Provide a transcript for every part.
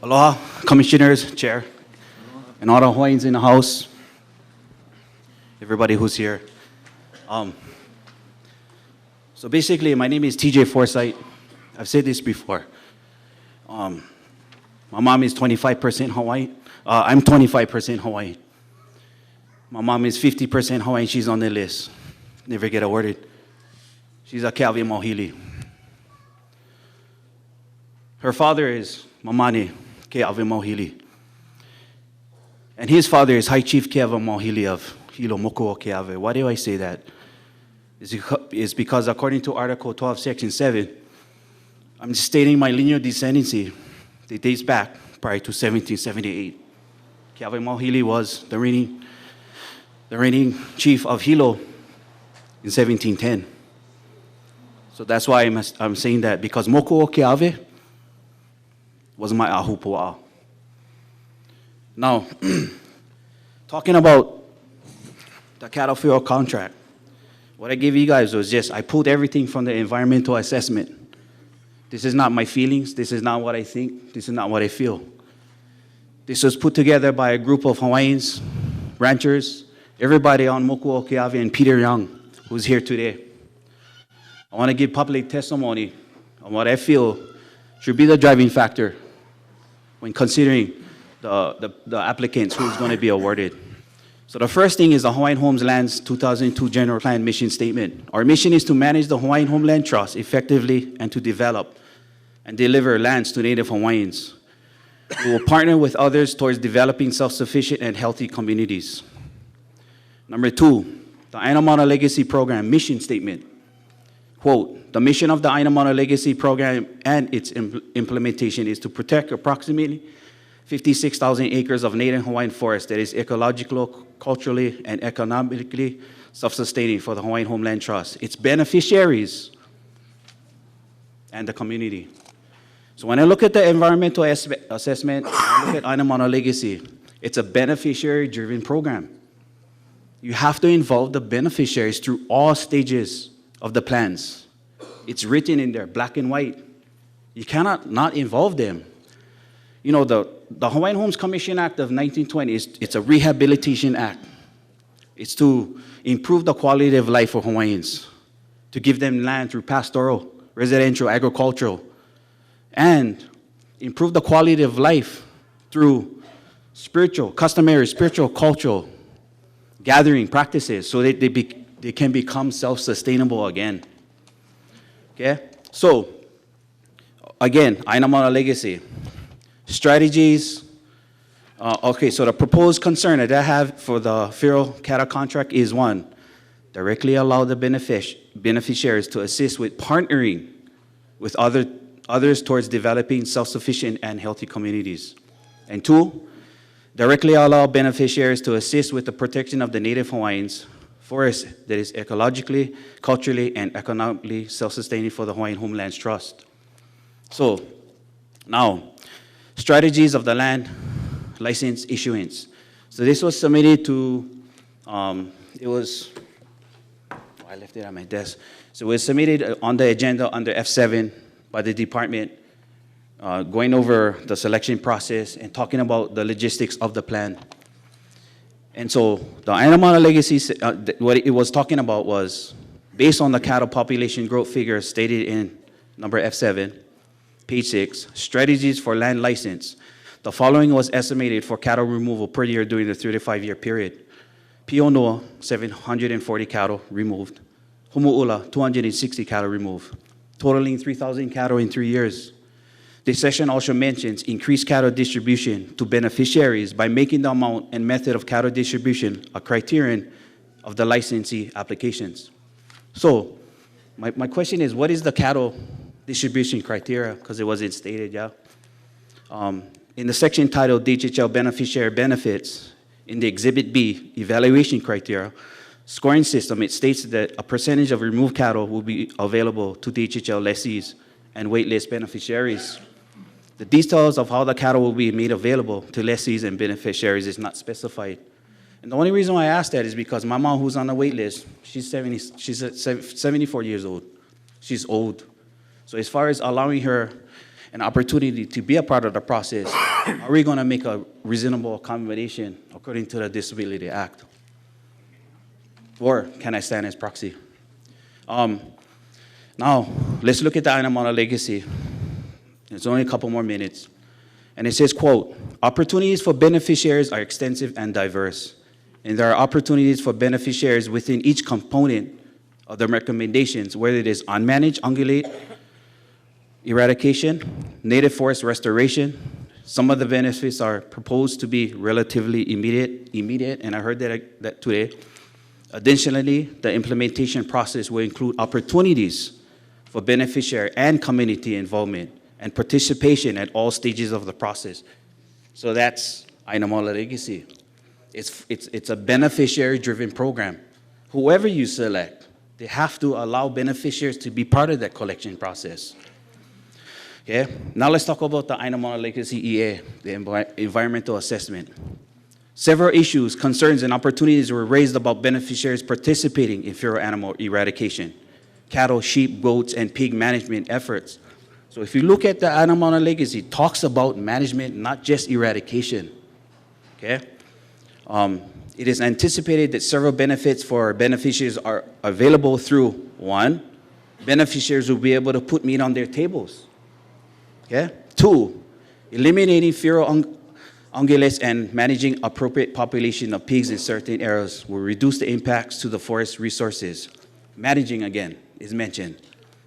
Aloha, commissioners, chair, and all the Hawaiians in the house, everybody who's here. So basically, my name is TJ Forsythe. I've said this before. My mom is 25% Hawaiian. I'm 25% Hawaiian. My mom is 50% Hawaiian. She's on the list. Never get awarded. She's a Keawe Mohili. Her father is Mamane Keawe Mohili. And his father is High Chief Keawe Mohili of Hilo Mokuo Keawe. Why do I say that? It's because according to Article 12, Section 7, I'm stating my lineal descendancy that dates back prior to 1778. Keawe Mohili was the reigning chief of Hilo in 1710. So that's why I'm saying that, because Mokuo Keawe was my ahupua'a. Now, talking about the cattle field contract, what I gave you guys was just, I pulled everything from the environmental assessment. This is not my feelings. This is not what I think. This is not what I feel. This was put together by a group of Hawaiians, ranchers, everybody on Mokuo Keawe, and Peter Young, who's here today. I want to give public testimony on what I feel should be the driving factor when considering the applicants who's going to be awarded. So the first thing is the Hawaiian Homeland's 2002 General Plan Mission Statement. Our mission is to manage the Hawaiian Homeland Trust effectively and to develop and deliver lands to Native Hawaiians. We will partner with others towards developing self-sufficient and healthy communities. Number two, the Aina Mauna Legacy Program Mission Statement. Quote, the mission of the Aina Mauna Legacy Program and its implementation is to protect approximately 56,000 acres of Native Hawaiian forest that is ecologically, culturally, and economically self-sustaining for the Hawaiian Homeland Trust, its beneficiaries, and the community. So when I look at the environmental assessment, I look at Aina Mauna Legacy, it's a beneficiary-driven program. You have to involve the beneficiaries through all stages of the plans. It's written in there, black and white. You cannot not involve them. You know, the Hawaiian Homes Commission Act of 1920, it's a rehabilitation act. It's to improve the quality of life for Hawaiians, to give them land through pastoral, residential, agricultural, and improve the quality of life through customary spiritual, cultural gathering practices so that they can become self-sustainable again. Okay? So, again, Aina Mauna Legacy. Strategies. Okay, so the proposed concern that I have for the federal cattle contract is one, directly allow the beneficiaries to assist with partnering with others towards developing self-sufficient and healthy communities. And two, directly allow beneficiaries to assist with the protection of the Native Hawaiians forest that is ecologically, culturally, and economically self-sustaining for the Hawaiian Homelands Trust. So, now, strategies of the land license issuance. So this was submitted to, I left it at my desk. So it was submitted on the agenda under F7 by the department, going over the selection process and talking about the logistics of the plan. And so the Aina Mauna Legacy, what it was talking about was, based on the cattle population growth figures stated in number F7, page 6, strategies for land license. The following was estimated for cattle removal per year during the 35-year period. Pionoa, 740 cattle removed. Humu'ula, 260 cattle removed, totaling 3,000 cattle in 3 years. This section also mentions increased cattle distribution to beneficiaries by making the amount and method of cattle distribution a criterion of the licensee applications. So, my question is, what is the cattle distribution criteria? Because it wasn't stated, yeah? In the section titled DHHL Beneficiary Benefits, in the Exhibit B, Evaluation Criteria, scoring system, it states that a percentage of removed cattle will be available to DHHL lessees and waitlist beneficiaries. The details of how the cattle will be made available to lessees and beneficiaries is not specified. And the only reason why I asked that is because my mom, who's on the wait list, she's 74 years old. She's old. So as far as allowing her an opportunity to be a part of the process, are we going to make a reasonable accommodation according to the Disability Act? Or can I stand as proxy? Now, let's look at the Aina legacy. It's only a couple more minutes. And it says, quote, opportunities for beneficiaries are extensive and diverse. And there are opportunities for beneficiaries within each component of the recommendations, whether it is unmanaged ungulate eradication, native forest restoration. Some of the benefits are proposed to be relatively immediate, and I heard that today. Additionally, the implementation process will include opportunities for beneficiary and community involvement and participation at all stages of the process. So that's Aina legacy. It's a beneficiary-driven program. Whoever you select, they have to allow beneficiaries to be part of that collection process. Okay, now let's talk about the Aina legacy EA, the environmental assessment. Several issues, concerns, and opportunities were raised about beneficiaries participating in feral animal eradication, cattle, sheep, goats, and pig management efforts. So if you look at the Aina legacy, it talks about management, not just eradication. Okay? It is anticipated that several benefits for beneficiaries are available through, one, beneficiaries will be able to put meat on their tables. Okay? Two, eliminating feral ungulates and managing appropriate population of pigs in certain areas will reduce the impacts to the forest resources. Managing, again, is mentioned.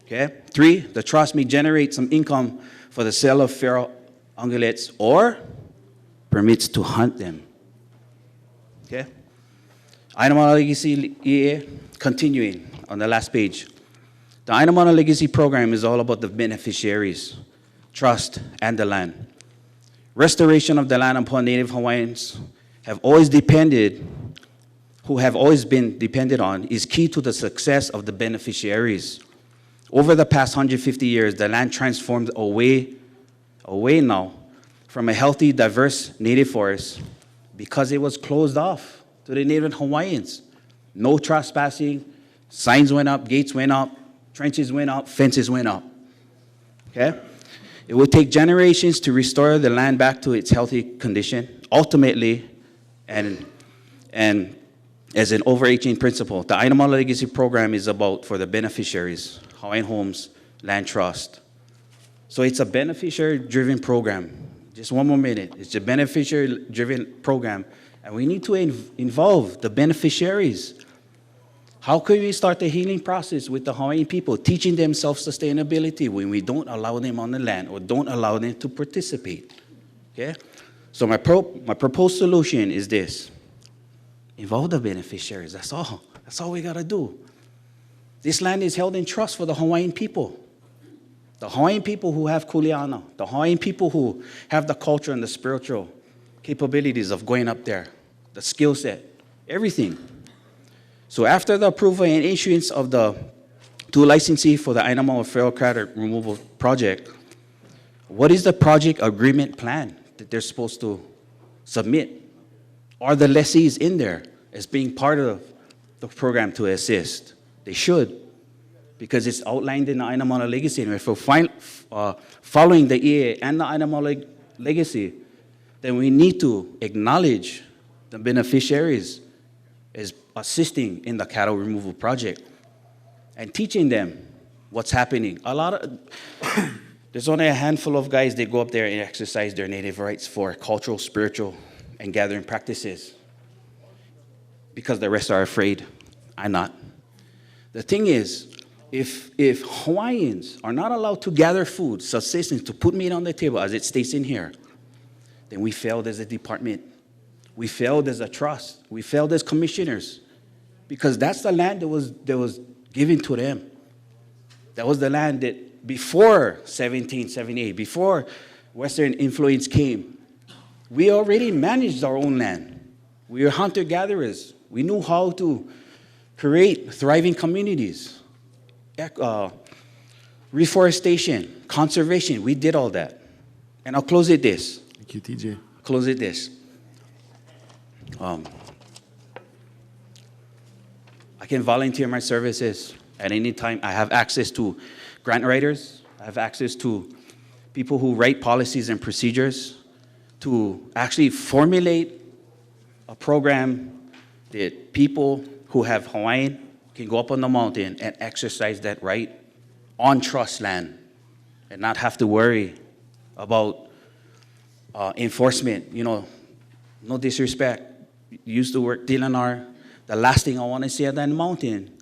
Okay? Three, the trust may generate some income for the sale of feral ungulates or permits to hunt them. Okay? Aina legacy EA, continuing on the last page. The Aina legacy program is all about the beneficiaries, trust, and the land. Restoration of the land upon Native Hawaiians who have always been depended on is key to the success of the beneficiaries. Over the past 150 years, the land transformed away now from a healthy, diverse native forest because it was closed off to the Native Hawaiians. No trespassing, signs went up, gates went up, trenches went up, fences went up. Okay? It will take generations to restore the land back to its healthy condition. Ultimately, and as an overarching principle, the Aina legacy program is about for the beneficiaries, Hawaiian Homes, Land Trust. So it's a beneficiary-driven program. Just one more minute. It's a beneficiary-driven program, and we need to involve the beneficiaries. How can we start the healing process with the Hawaiian people, teaching them self-sustainability when we don't allow them on the land or don't allow them to participate? Okay? So my proposed solution is this. Involve the beneficiaries. That's all. That's all we got to do. This land is held in trust for the Hawaiian people. The Hawaiian people who have kuleana. The Hawaiian people who have the culture and the spiritual capabilities of going up there. The skill set. Everything. So after the approval and issuance of the two licensee for the Aina feral cat removal project, what is the project agreement plan that they're supposed to submit? Are the lessees in there as being part of the program to assist? They should, because it's outlined in the Aina legacy. And if we're following the EA and the Aina legacy, then we need to acknowledge the beneficiaries as assisting in the cattle removal project and teaching them what's happening. There's only a handful of guys that go up there and exercise their native rights for cultural, spiritual, and gathering practices because the rest are afraid. I'm not. The thing is, if Hawaiians are not allowed to gather food, subsistence, to put meat on the table, as it states in here, then we failed as a department. We failed as a trust. We failed as commissioners because that's the land that was given to them. That was the land that before 1778, before Western influence came, we already managed our own land. We were hunter-gatherers. We knew how to create thriving communities. Reforestation, conservation, we did all that. And I'll close it this. Thank you, TJ. Close it this. I can volunteer my services at any time. I have access to grant writers. I have access to people who write policies and procedures. to actually formulate a program that people who have Hawaiian can go up on the mountain and exercise that right on trust land and not have to worry about enforcement. You know, no disrespect. Used to work DLNR. The last thing I want to see at that mountain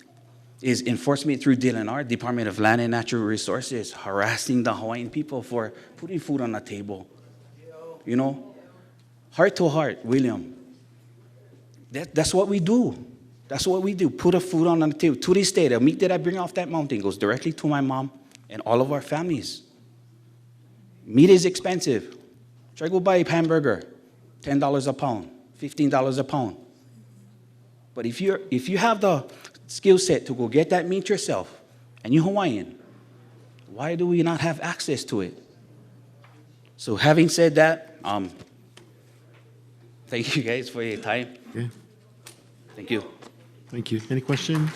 is enforcement through DLNR, Department of Land and Natural Resources, harassing the Hawaiian people for putting food on the table. You know, heart to heart, William. That's what we do. That's what we do. Put a food on the table. To this day, the meat that I bring off that mountain goes directly to my mom and all of our families. Meat is expensive. Try to go buy a hamburger, $10 a pound, $15 a pound. But if you have the skill set to go get that meat yourself, and you're Hawaiian, why do we not have access to it? So having said that, thank you guys for your time. Yeah. Thank you. Thank you. Any questions?